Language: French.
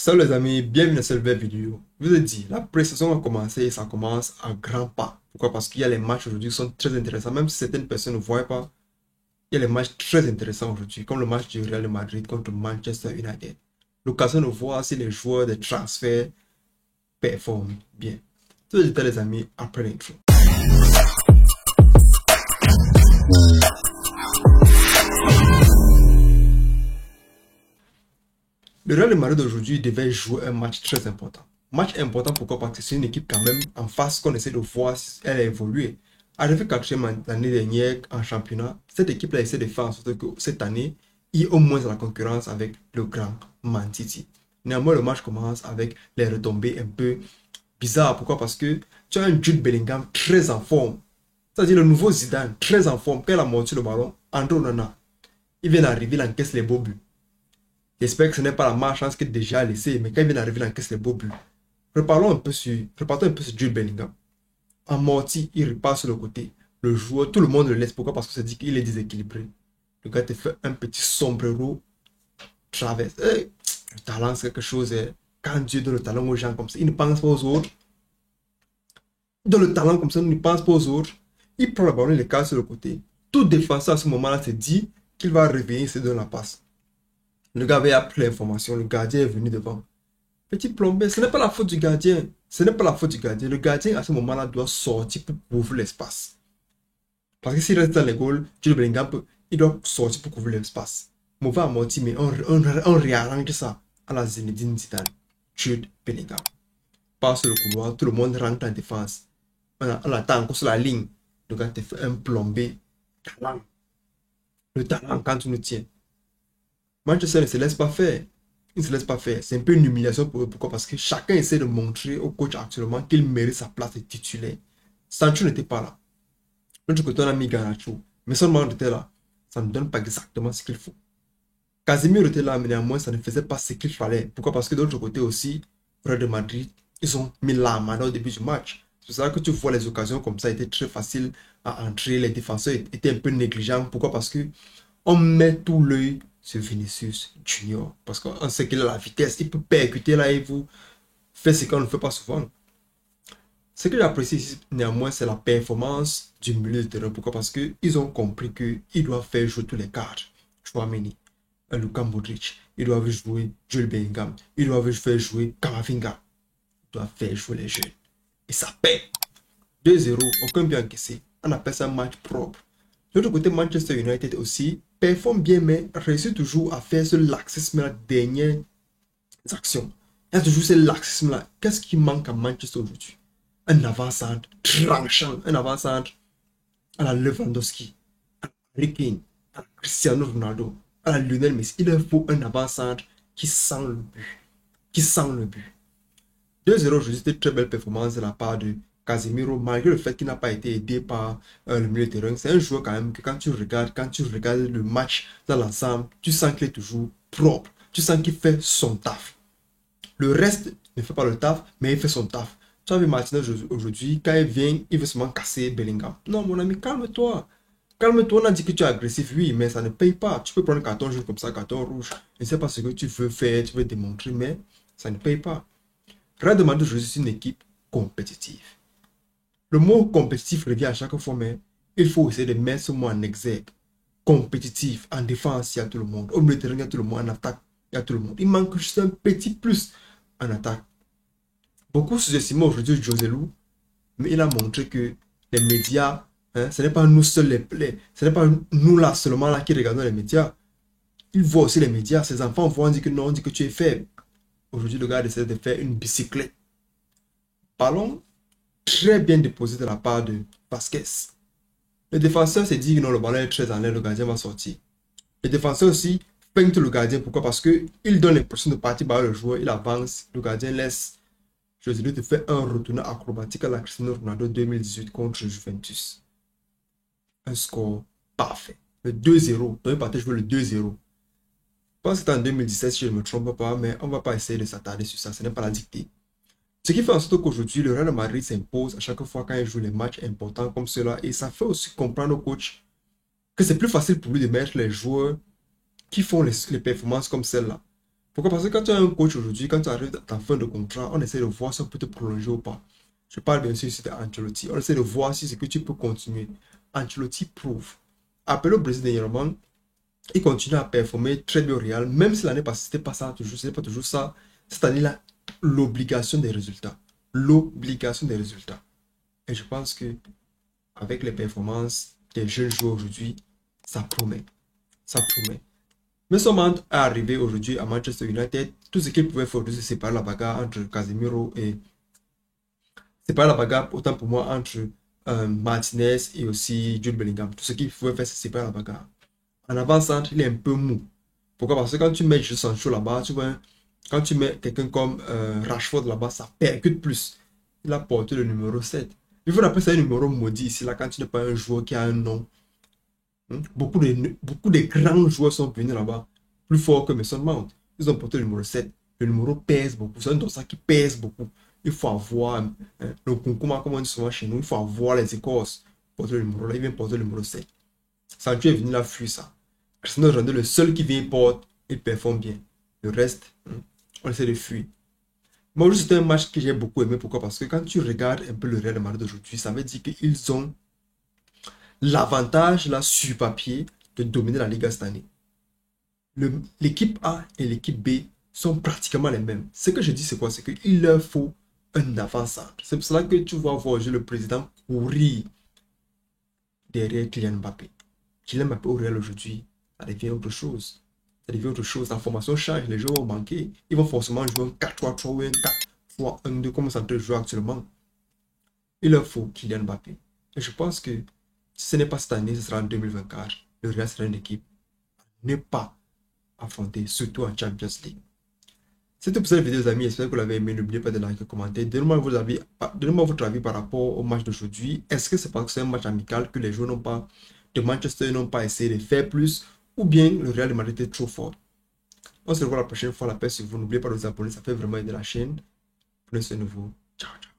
Salut les amis, bienvenue dans cette nouvelle vidéo. Je vous ai dit, la pré-saison a commencé et ça commence à grands pas. Pourquoi? Parce qu'il y a les matchs aujourd'hui qui sont très intéressants. Même si certaines personnes ne voient pas, il y a les matchs très intéressants aujourd'hui, comme le match du Real de Madrid contre Manchester United. L'occasion de voir si les joueurs des transferts performent bien. Tous les détails les amis, après l'intro. Le Real de Madrid d'aujourd'hui devait jouer un match très important. Match important pourquoi? Parce que c'est une équipe quand même en face qu'on essaie de voir si elle a évolué. Arrivé quatrième l'année dernière en championnat, cette équipe-là essaie de faire en sorte que cette année, il y ait au moins la concurrence avec le grand Man City. Néanmoins, le match commence avec les retombées un peu bizarres. Pourquoi? Parce que tu as un Jude Bellingham très en forme. C'est-à-dire le nouveau Zidane, très en forme. Quand il a monté le ballon, André Onana, il vient d'arriver, il encaisse les beaux buts. J'espère que ce n'est pas la malchance qu'il a déjà laissé, mais quand il vient d'arriver, il encaisse les beaux buts. Repartons un peu sur Jude Bellingham. Amorti, il repart sur le côté. Le joueur, tout le monde le laisse. Pourquoi? Parce qu'on se dit qu'il est déséquilibré. Le gars te fait un petit sombrero traverse. Hey, le talent, c'est quelque chose. Quand Dieu donne le talent aux gens comme ça, il ne pense pas aux autres. Il donne le talent comme ça, il ne pense pas aux autres. Il prend le ballon, il le casse sur le côté. Tout défenseur à ce moment-là se dit qu'il va réveiller, il se donne la passe. Le gars avait appris l'information, le gardien est venu devant. Petit plombé, ce n'est pas la faute du gardien. Ce n'est pas la faute du gardien. Le gardien, à ce moment-là, doit sortir pour couvrir l'espace. Parce que s'il reste dans les goals, Jude Bellingham, il doit sortir pour couvrir l'espace. Mauvais amorti, mais on réarrange ça à la Zinedine Zidane. Jude Bellingham. Passe sur le couloir, tout le monde rentre en défense. On attend encore sur la ligne. Le gars te fait un plombé. Talent. Le talent quand tu nous tiens. Manchester ne se laisse pas faire. Il ne se laisse pas faire. C'est un peu une humiliation pour eux. Pourquoi? Parce que chacun essaie de montrer au coach actuellement qu'il mérite sa place de titulaire. Sancho n'était pas là. De l'autre côté, on a mis Garnacho. Mais seulement on était là. Ça ne donne pas exactement ce qu'il faut. Casemiro était là, mais néanmoins, ça ne faisait pas ce qu'il fallait. Pourquoi? Parce que de l'autre côté aussi, Real de Madrid, ils ont mis la main au début du match. C'est ça que tu vois les occasions comme ça étaient très faciles à entrer. Les défenseurs étaient un peu négligents. Pourquoi? Parce que on met tout l'œil sur Vinicius Junior. Parce qu'on sait qu'il a la vitesse. Il peut percuter là et vous faire ce qu'on ne fait pas souvent. Ce que j'apprécie ici, néanmoins, c'est la performance du milieu de terrain. Pourquoi? Parce qu'ils ont compris qu'ils doivent faire jouer tous les cadres. Chouameni, Luka Modric, ils doivent jouer Jude Bellingham, ils doivent faire jouer Camavinga. Ils doivent faire jouer les jeunes. Et ça paie. 2-0, aucun but encaissé. On appelle ça un match propre. De l'autre côté, Manchester United aussi performe bien, mais réussit toujours à faire ce laxisme-là, dernière action. Il y a toujours ce laxisme-là. Qu'est-ce qui manque à Manchester aujourd'hui? Un avant-centre tranchant, un avant-centre à la Lewandowski, à la Harry Kane, à la Cristiano Ronaldo, à la Lionel Messi. Il leur faut un avant-centre qui sent le but. Qui sent le but. 2-0 aujourd'hui, c'était une très belle performance de la part de Casemiro, malgré le fait qu'il n'a pas été aidé par le milieu de terrain. C'est un joueur quand même que quand tu regardes le match dans l'ensemble, tu sens qu'il est toujours propre. Tu sens qu'il fait son taf. Le reste ne fait pas le taf, mais il fait son taf. Tu as vu Martinez aujourd'hui, quand il vient, il veut seulement casser Bellingham. Non, mon ami, calme-toi. Calme-toi, on a dit que tu es agressif, oui, mais ça ne paye pas. Tu peux prendre un carton jaune comme ça, carton rouge. Je ne sais pas ce que tu veux faire, tu veux démontrer, mais ça ne paye pas. Real de Madrid aujourd'hui, c'est une équipe compétitive. Le mot compétitif revient à chaque fois, mais il faut essayer de mettre ce mot en exergue. Compétitif, en défense, il y a tout le monde. Au milieu de terrain, il y a tout le monde. En attaque, il y a tout le monde. Il manque juste un petit plus en attaque. Beaucoup sous-estiment aujourd'hui José Lou, mais il a montré que les médias, ce n'est pas nous seuls, ce n'est pas nous là seulement là qui regardons les médias. Il voit aussi les médias. Ses enfants voient, on dit que non, on dit que tu es faible. Aujourd'hui, le gars essaie de faire une bicyclette. Ballon très bien déposé de la part de Vasquez. Le défenseur s'est dit que non, le ballon est très en l'air, le gardien va sortir. Le défenseur aussi peinte le gardien. Pourquoi? Parce qu'il donne l'impression de partir par le joueur, il avance, le gardien laisse. José te fait un retour acrobatique à la Cristiano Ronaldo 2018 contre Juventus. Un score parfait. Le 2-0. Donc il partait jouer le 2-0. Je pense que c'était en 2017 si je ne me trompe pas, mais on ne va pas essayer de s'attarder sur ça. Ce n'est pas la dictée. Ce qui fait en sorte qu'aujourd'hui, le Real de Madrid s'impose à chaque fois quand il joue les matchs importants comme cela. Et ça fait aussi comprendre au coach que c'est plus facile pour lui de mettre les joueurs qui font les performances comme celle-là. Pourquoi? Parce que quand tu as un coach aujourd'hui, quand tu arrives à ta fin de contrat, on essaie de voir si on peut te prolonger ou pas. Je parle bien sûr ici d'Ancelotti. On essaie de voir si c'est que tu peux continuer. Ancelotti prouve. Appelé au Brésil dernièrement, il continue à performer très bien au Real, même si l'année passée, c'était pas ça, toujours, c'était pas toujours ça. Cette année-là, l'obligation des résultats. L'obligation des résultats. Et je pense que avec les performances des jeunes joueurs aujourd'hui, ça promet. Ça promet. Mais son monde est arrivé aujourd'hui à Manchester United. Tout ce qu'il pouvait faire, c'est séparer la bagarre entre Casemiro et... séparer la bagarre, autant pour moi, entre Martinez et aussi Jude Bellingham. Tout ce qu'il pouvait faire, c'est séparer la bagarre. En avant-centre, il est un peu mou. Pourquoi? Parce que quand tu mets juste Sancho là-bas, tu vois, quand tu mets quelqu'un comme Rashford là-bas, ça percute plus. Il a porté le numéro 7. Il faut appeler ça un numéro maudit ici, là, quand tu n'es pas un joueur qui a un nom. Beaucoup de grands joueurs sont venus là-bas, plus forts que Mason Mount. Ils ont porté le numéro 7. Le numéro pèse beaucoup. C'est un dossard qui pèse beaucoup. Il faut avoir le concours, comme on dit souvent chez nous, il faut avoir les écorces pour porter le numéro là. Il vient porter le numéro 7. Sancho est venu là, fuir ça. Cristiano Ronaldo, le seul qui vient porte, il performe bien. Le reste, on essaie de fuir. Moi, c'était un match que j'ai beaucoup aimé. Pourquoi? Parce que quand tu regardes un peu le Real de Madrid d'aujourd'hui, ça veut dire qu'ils ont l'avantage, là, sur papier, de dominer la Liga cette année. L'équipe A et l'équipe B sont pratiquement les mêmes. Ce que je dis, c'est quoi? C'est qu'il leur faut un avant-centre. C'est pour cela que tu vas voir le président courir derrière Kylian Mbappé. Kylian Mbappé au Real aujourd'hui, ça devient autre chose. Ça devient autre chose. La formation change, les joueurs vont manquer. Ils vont forcément jouer un 4-3-3 ou un 4-3-1-2 comme ça de jouer actuellement. Il leur faut Kylian Mbappé. Et je pense que si ce n'est pas cette année, ce sera en 2024. Le Real sera une équipe à ne pas affronter, surtout en Champions League. C'est tout pour cette vidéo, les amis. J'espère que vous l'avez aimé. N'oubliez pas de liker, commenter. Donnez-moi votre avis par rapport au match d'aujourd'hui. Est-ce que c'est parce que c'est un match amical que les joueurs de Manchester n'ont pas essayé de faire plus, ou bien le Real de Madrid est trop fort? On se revoit la prochaine fois. La paix sur vous. N'oubliez pas de vous abonner. Ça fait vraiment aider la chaîne. Prenez soin de vous. Ciao, ciao.